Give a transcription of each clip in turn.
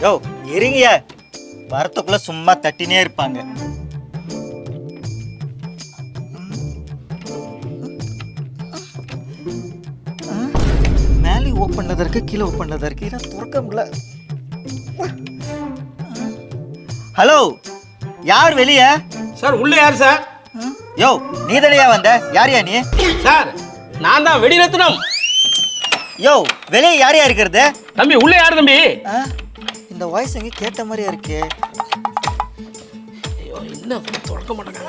யோ இருங்கயா, வரத்துக்குள்ள சும்மா தட்டினே இருப்பாங்க. மேலே ஓப்பன் பண்ணதா இருக்கு, கீழே ஓப்பன் பண்ணதா இருக்கு, இதை துறக்க முடியல. ஹலோ, யார் வெளிய? சார் உள்ள யார் சார்? யோ நீ தானையா வந்த? யாரையா நீ? சார் நான் தான் வெடிரத்னம். யோ வெளியே யாரையா இருக்கிறது? தம்பி உள்ள யார் தம்பி? இந்த வாய்ஸ் எங்க கேட்ட மாதிரியா இருக்கு. ஐயோ என்ன தொடக்க மாட்டேங்க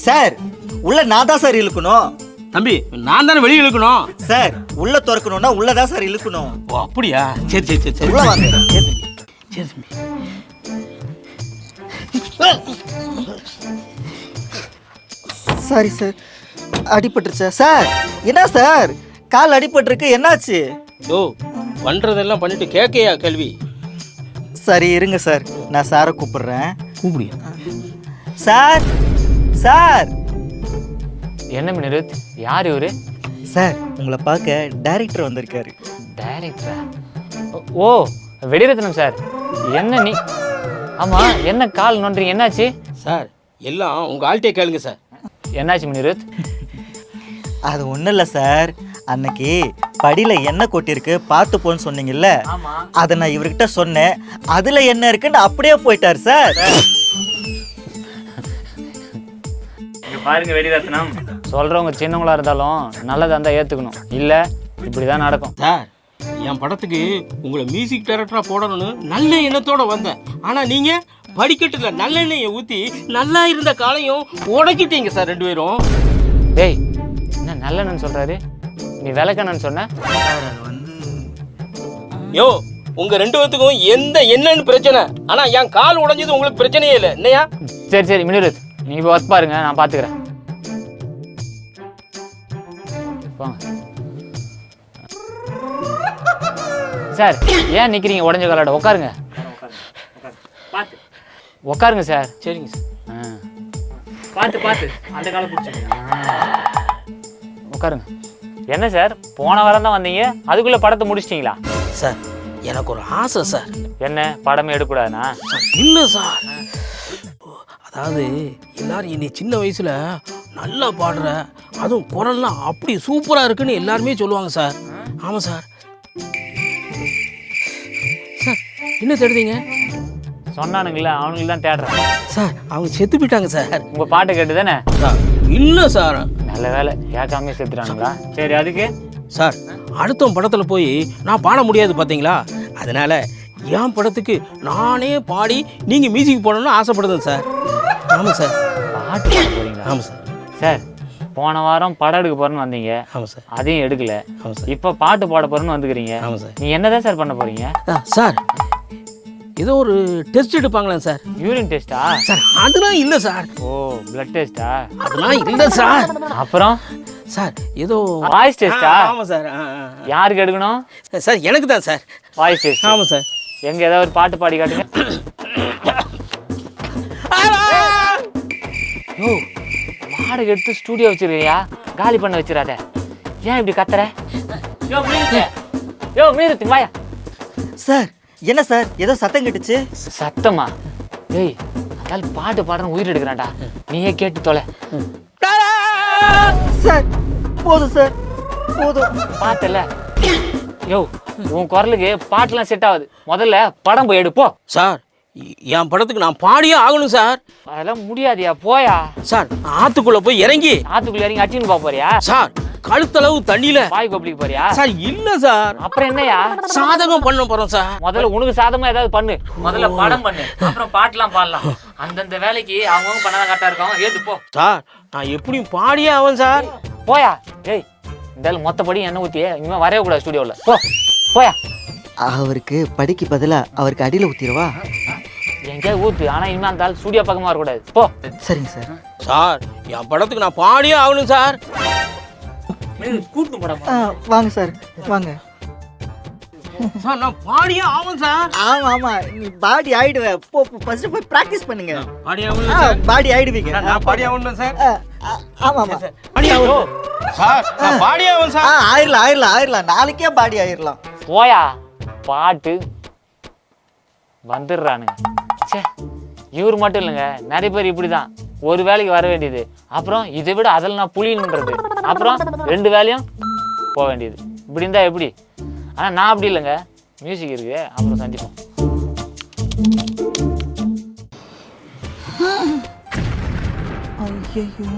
சார். உள்ள நான் தான் சார் இழுக்கணும். தம்பி நான் தானே வெளியே இழுக்கணும். சார் உள்ள திறக்கணும்னா உள்ளதான் சார் இழுக்கணும். ஓ அப்படியா? சரி சரி சரி சரி உள்ள வாங்க. சரி தம்பி. சாரி சார், அடிபட்டுருச்சா சார்? என்ன சார் கால் அடிபட்டிருக்கு, என்னாச்சு? ஓ பண்றதெல்லாம் பண்ணிட்டு கேக்கையா கேள்வி? சரி இருங்க சார், நான் சாரை கூப்பிடுறேன். கூப்பிடியா? Sir sir. என்ன மினிருத், யார் இவரு? சார் உங்களை பார்க்க டைரக்டர் வந்திருக்காரு. டைரக்டரா? ஓ வெடிரத்னம் சார். என்ன நீ? ஆமா, என்ன கால் நோன்றீங்க, என்னாச்சு? சார் எல்லாம் உங்க ஆள்கிட்டே கேளுங்க சார். என்னாச்சு மினிருத்? அது ஒன்றும் இல்லை சார், அன்னைக்கு படியில் என்ன கொட்டிருக்கு பார்த்து போன்னு சொன்னீங்கல்ல, அதை நான் இவர்கிட்ட சொன்னேன். அதில் என்ன இருக்குன்னு அப்படியே போயிட்டார் சார். பாருங்க வெடிரத்னம், சொல்றவங்க சின்னவங்களா இருந்தாலும் நல்லதா இருந்தா ஏத்துக்கணும், இல்ல இப்படிதான் நடக்கும். சார் என் படத்துக்கு உங்களை மியூசிக் டைரக்டரா போடணும்னு நல்ல எண்ணத்தோட வந்தேன். ஆனா நீங்க படிக்கட்டுல நல்லெண்ணெயை ஊத்தி நல்லா இருந்த காலையும் உடைச்சிட்டீங்க சார் ரெண்டு பேரும். டேய் என்ன நல்லெண்ணன்னு சொல்றாரு, நீ விளக்கணும்னு சொன்ன. யோ உங்க ரெண்டு பேத்துக்கும் எந்த என்னன்னு பிரச்சனை, ஆனா என் கால் உடைஞ்சது உங்களுக்கு பிரச்சனையே இல்லை என்னையா? சரி சரி மினிருத், நீங்க இப்போ ஒர்க் பாருங்க, நான் பாத்துக்கிறேன். சார் ஏன் நிக்கிறீங்க உடஞ்ச காலோட? உட்காருங்க உட்காருங்க சார். சரிங்க சார். பார்த்து பார்த்து அந்த காலம் பிடிச்சிங்க. உட்காருங்க. என்ன சார் போன வாரம் தான் வந்தீங்க, அதுக்குள்ள படத்தை முடிச்சிட்டிங்களா? சார் எனக்கு ஒரு ஆசை சார். என்ன படமே எடுக்கூடாதுண்ணா? இல்லை சார், அதாவது எல்லாரும் என்னை சின்ன வயசுல நல்லா பாடுற, அதுவும் குரல்லாம் அப்படி சூப்பராக இருக்குன்னு எல்லாருமே சொல்லுவாங்க சார். ஆமாம் சார். சார் என்ன தேடுதீங்க? சொன்னானுங்களா, அவனுக்கு தான் தேடுறேன் சார். அவங்க செத்து போயிட்டாங்க சார். உங்க பாட்டு கேட்டு தானே? இல்லை சார். நல்ல வேலை, கேட்காம செத்துறானுங்களா? சரி அதுக்கு சார் அடுத்த படத்தில் போய் நான் பாட முடியாது பார்த்தீங்களா, அதனால என் படத்துக்கு நானே பாடி நீங்கள் மியூசிக் போடணும்னு ஆசைப்படுதேன் சார். ஆமாம் சார். பாட்டு பாட போறீங்களா? ஆமாம் சார். சார் போன வாரம் படம் எடுக்க போறேன்னு வந்தீங்க. ஆமாம் சார். அதையும் எடுக்கல. ஆமாம் சார். இப்போ பாட்டு பாட போறேன்னு வந்துக்கிறீங்க. ஆமாம் சார். நீ என்னதான் சார் பண்ண போறீங்க? சார் ஏதோ ஒரு டெஸ்ட் எடுப்பாங்களா சார்? யூரின் டெஸ்டா? சார் அதெல்லாம் இல்லை சார். ஓ பிளட் டெஸ்டா? அதெல்லாம் இல்லை சார். அப்புறம் சார் ஏதோ வாய்ஸ் டெஸ்டா? ஆமாம் சார். யாருக்கு எடுக்கணும்? சார் எனக்கு தான் சார். Voice test. ஆமாம் சார். எங்க ஏதாவது ஒரு பாட்டு பாடி காட்டுங்க. ஓ மாடு எடுத்து ஸ்டூடியோ வச்சிருக்கியா? காலி பண்ண வச்சிடாத. ஏன் இப்படி கத்துற? யோ மீறுத்து வாயா. சார் என்ன சார் ஏதோ சத்தம் கேட்டுச்சு? சத்தமா? டேய் அதால் பாட்டு பாடுறேன் உயிர் எடுக்கிறான்டா, நீயே கேட்டு தொலை. சார் போதும் சார் போதும். பார்த்தல யோ, உன் குரலுக்கு பாட்டுலாம் செட் ஆகுது. முதல்ல படம் போய் எடுப்போ. சார் என் படத்துக்கு நான் பாடியே ஆகணும் சார். அதெல்லாம் முடியாதியா, போயா. சார் ஆத்துக்குள்ள போய் இறங்கி ஆத்துக்குள்ள இறங்கி அட்டின்னு போக போறியா? சார் கழுத்தளவு தண்ணியில பாய் கொப்பளிக்க போறியா? சார் இல்ல சார். அப்புறம் என்னையா? சாதகம் பண்ண போறோம் சார். முதல்ல உனக்கு சாதமா ஏதாவது பண்ணு. முதல்ல படம் பண்ணு, அப்புறம் பாட்டுலாம் பாடலாம். அந்தந்த வேலைக்கு அவங்க பண்ணாதான் கரெக்டா இருக்கும். ஏது போ. சார் நான் எப்படியும் பாடியே ஆவேன் சார். போயா. ஏய் இந்த மொத்தப்படி என்ன ஊத்தியே இனிமே வரவே கூடாது ஸ்டுடியோவில். போ போயா. அவருக்கு படிக்கு பதிலா அவருக்கு அடியில் ஊத்திடுவா? எங்கேயாவது ஊத்து, ஆனா இனிமே அந்த ஆள் ஸ்டுடியோ பக்கமா வரக்கூடாது. போ. சரிங்க சார். சார் என் படத்துக்கு நான் பாடியே ஆகணும் சார். கூட்டு படம் வாங்க சார் வாங்க. சார் நான் பாடியே ஆகும் சார். ஆமா ஆமா நீ பாடி ஆயிடுவ. போ ஃபர்ஸ்ட் போய் பிராக்டிஸ் பண்ணுங்க. பாடி ஆகும் சார். பாடி ஆயிடுவீங்க. நான் பாடி ஆகும் சார். ஆமா ஆமா பாடி ஆகும் சார். நான் பாடி ஆகும் சார். ஆயிரலாம் நாளைக்கே பாடி ஆயிரலாம். போயா பாட்டு வந்துடுறானுங்க. சே இவர் மட்டும் இல்லைங்க, நிறைய பேர் இப்படி தான். ஒரு வேலைக்கு வர வேண்டியது, அப்புறம் இதை விட அதில் நான் புளியணுன்றது, அப்புறம் 2 வேலையும் போக வேண்டியது. இப்படி இருந்தால் எப்படி? ஆனால் நான் அப்படி இல்லைங்க, மியூசிக் இருக்கு, அப்புறம் சந்திப்போம். ஐயோ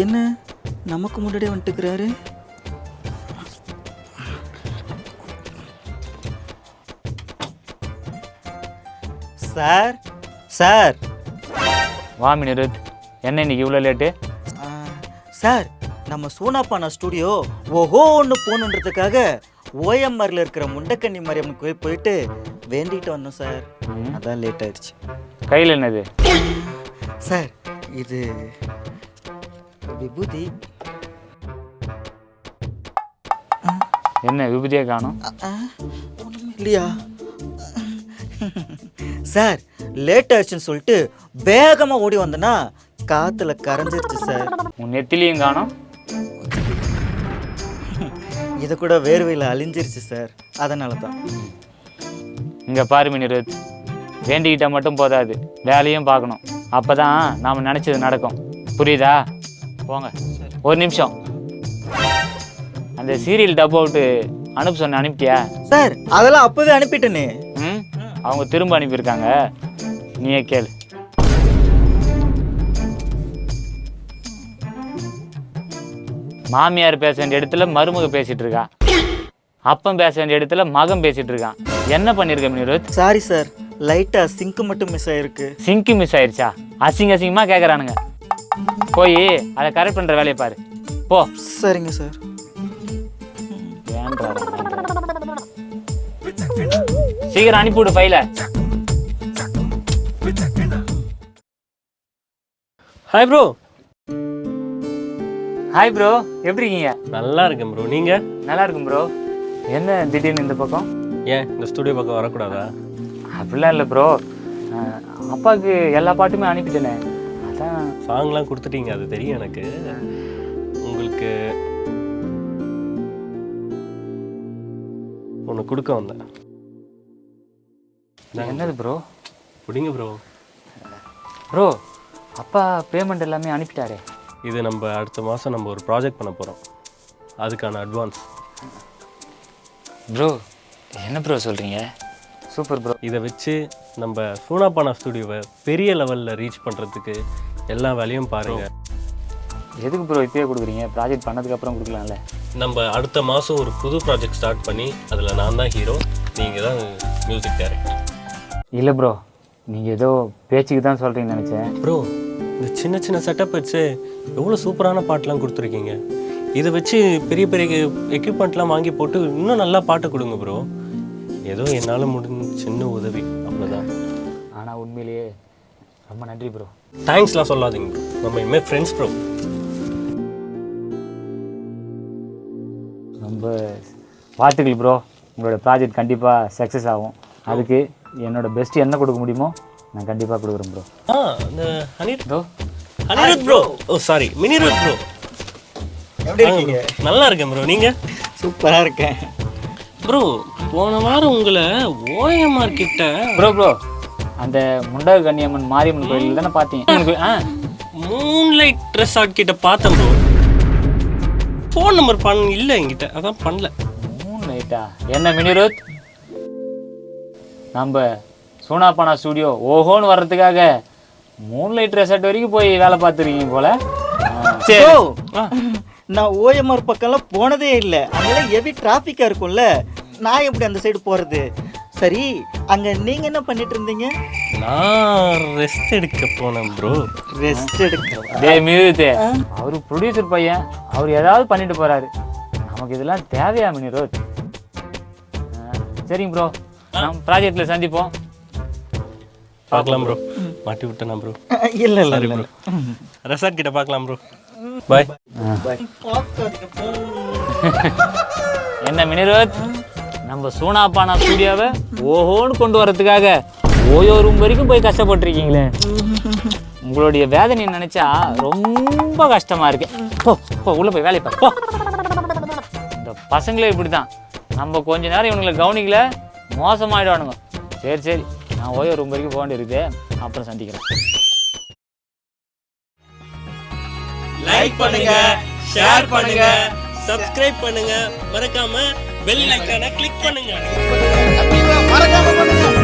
என்ன நமக்கு முன்னாடியே வந்துட்டுக்கிறாரு. சார் சார் வா மினிருத், என்ன இன்னைக்கு இவ்வளோ லேட்டு? சார் நம்ம சோனாப்பானா ஸ்டுடியோ ஓஹோ ஒன்று போகணுன்றதுக்காக ஓஎம்ஆரில் இருக்கிற முண்டக்கண்ணி மாரியம்மன் கோயில் போயிட்டு வேண்டிட்டு வந்தோம் சார். அதான் லேட் ஆயிடுச்சு. கையில் என்னது? சார் இது விபூதி. என்ன விபூதியே காணும்? ஒன்றும் இல்லையா சார்? லேட் ஆயிடுச்சுன்னு சொல்லிட்டு வேகமாக ஓடி வந்தேன்னா காற்றுல கரைஞ்சிருச்சு சார். உன் நெத்திலையும் காணும். இது கூட வேர்வையில் அழிஞ்சிருச்சு சார், அதனால தான். இங்கே பாரு மினிருத், வேண்டிக்கிட்ட மட்டும் போதாது, வேலையும் பார்க்கணும். அப்போ தான் நாம் நினச்சது நடக்கும், புரியுதா? போங்க. ஒரு நிமிஷம், அந்த சீரியல் டப் அவுட்டு அனுப்ப சொன்ன அனுப்பிட்டியா? சார் அதெல்லாம் அப்போவே அனுப்பிட்டேனே. ம், அவங்க திரும்ப அனுப்பியிருக்காங்க, நீயே கேளு. மாமியார் பேச வேண்டிய இடத்துல மருமக பேசிட்டு இருக்கா, அப்பம் பேச வேண்டிய இடத்துல மகன் பேசிட்டு இருக்கான். என்ன பண்ணிருக்க மினிருத்? சாரி சார், லைட்டாக சிங்க் மட்டும் மிஸ் ஆயிருக்கு. சிங்க்கு மிஸ் ஆயிடுச்சா? அசிங்கமாக கேட்குறானுங்க. போய் அதை கரெக்ட் பண்ணுற வேலையை பாரு போ. சரிங்க சார். சீக்கிரம் அனுப்பிவிடு ஃபைலை. Hi bro. ஹாய் ப்ரோ, எப்படி இருக்கீங்க? நல்லா இருக்கேன் ப்ரோ. நீங்கள்? நல்லா இருக்கும் ப்ரோ. என்ன திடீர்னு இந்த பக்கம்? ஏன் இந்த ஸ்டுடியோ பக்கம் வரக்கூடாதா? அப்படிலாம் இல்லை ப்ரோ, அப்பாவுக்கு எல்லா பாட்டுமே அனுப்பிட்டேனே, அதான். சாங்லாம் கொடுத்துட்டீங்க, அது தெரியும் எனக்கு. உங்களுக்கு ஒன்று கொடுக்க வந்தேன். என்னது ப்ரோ? பிடிங்க ப்ரோ. ப்ரோ அப்பா பேமெண்ட் எல்லாமே அனுப்பிட்டாரே. இது நம்ம அடுத்த மாதம் நம்ம ஒரு ப்ராஜெக்ட் பண்ண போகிறோம், அதுக்கான அட்வான்ஸ். ப்ரோ என்ன ப்ரோ சொல்கிறீங்க? Super bro. இதை வச்சு நம்ம சோனாப்பானா ஸ்டுடியோவை பெரிய லெவலில் ரீச் பண்ணுறதுக்கு எல்லா வேலையும் பாருங்கள். எதுக்கு ப்ரோ இப்போயே கொடுக்குறீங்க? ப்ராஜெக்ட் பண்ணதுக்கப்புறம் கொடுக்கலாம்ல. நம்ம அடுத்த மாதம் ஒரு புது ப்ராஜெக்ட் ஸ்டார்ட் பண்ணி அதில் நான் தான் ஹீரோ, நீங்கள் தான் மியூசிக் டைரக்டர். இல்லை ப்ரோ, நீங்கள் ஏதோ பேச்சுக்கு தான் சொல்கிறீங்கன்னு நினச்சேன். ப்ரோ இந்த சின்ன சின்ன செட்டப் வச்சு எவ்வளோ சூப்பரான பாட்டெலாம் கொடுத்துருக்கீங்க. இதை வச்சு பெரிய பெரிய எக்யூப்மெண்ட்லாம் வாங்கி போட்டு இன்னும் நல்லா பாட்டு கொடுங்க ப்ரோ. ஏதோ என்னால் முடிஞ்ச சின்ன உதவி, அவ்வளோதான். ஆனால் உண்மையிலேயே ரொம்ப நன்றி ப்ரோ. தேங்க்ஸ்லாம் சொல்லாதீங்க ப்ரோ, நம்ம இனிமேல் ஃப்ரெண்ட்ஸ் ப்ரோ. ரொம்ப வாழ்த்துக்கள் ப்ரோ. உங்களோட ப்ராஜெக்ட் கண்டிப்பாக சக்ஸஸ் ஆகும். அதுக்கு என்னோட பெஸ்ட் என்ன கொடுக்க முடியுமோ நான் கண்டிப்பாக கொடுக்குறேன் ப்ரோ. இந்த அனிருத் ப்ரோ, ஓ சாரி மினிருத் ப்ரோ. எப்படி இருக்கீங்க? நல்லா இருக்கேன் ப்ரோ. நீங்கள்? சூப்பராக இருக்கேன் ப்ரோ. போன வாரம் உங்களை ஓஎம்ஆர் கிட்ட ப்ரோ அந்த முண்டக கன்னியம்மன் மாரியம்மன் கோயில் தானே பார்த்தீங்க? மூன்லைட் ரெசார்ட் கிட்ட பார்த்தேன் ப்ரோ. ஃபோன் நம்பர் இல்லை என்கிட்ட, அதான் பண்ணல. மூன்லைட்டா? என்ன மினிருத், நம்ம சோனாப்பானா ஸ்டுடியோ ஓஹோன்னு வர்றதுக்காக மூன்லைட் ரெசார்ட் வரைக்கும் போய் வேலை பார்த்துருக்கீங்க போல. சரி, நான் ஓஎம்ஆர் பக்கம்லாம் போனதே இல்லை. அங்கெல்லாம் ஹெவி டிராஃபிக்காக இருக்கும்ல, நான் எப்படி அந்த சைடு போகிறது? சரி, அங்கே நீங்கள் என்ன பண்ணிட்டு இருந்தீங்க? நான் ரெஸ்ட் எடுக்க போனேன் ப்ரோ. ரெஸ்ட் எடுக்க? டேய் மினிருத், அவர் ப்ரொடியூசர் பையன், அவர் ஏதாவது பண்ணிட்டு போறாரு. நமக்கு இதெல்லாம் தேவையா மினிருத்? சரிங்க ப்ரோ, நம்ம ப்ராஜெக்டில் சந்திப்போம். பார்க்கலாம் ப்ரோ. மாட்டி விட்டேனா ப்ரோ? இல்லை இல்லை இல்லை ப்ரோ, ரெசார்ட் கிட்ட பார்க்கலாம் ப்ரோ. பாய். என்ன மினிரோத், நம்ம சூனாப்பானா ஸ்டூடியோவை ஓஹோன்னு கொண்டு வரதுக்காக ஓயோ ரூம் வரைக்கும் போய் கஷ்டப்பட்டுருக்கீங்களே. உங்களுடைய வேதனையை நினைச்சா ரொம்ப கஷ்டமா இருக்கு. போ போ உள்ள போய் வேலையை பாரு போ. இந்த பசங்களே இப்படிதான், நம்ம கொஞ்ச நேரம் இவனுங்களை கவனிக்கல மோசமாயிடுவானுங்க. சரி சரி, நான் ஓயோ ரூம் வரைக்கும் போக வேண்டியிருக்கு, அப்புறம் சந்திக்கிறேன். லைக் பண்ணுங்க, ஷேர் பண்ணுங்க, சப்ஸ்கிரைப் பண்ணுங்க, மறக்காம பெல் ஐகானை கிளிக் பண்ணுங்க. மறக்காம பண்ணுங்க.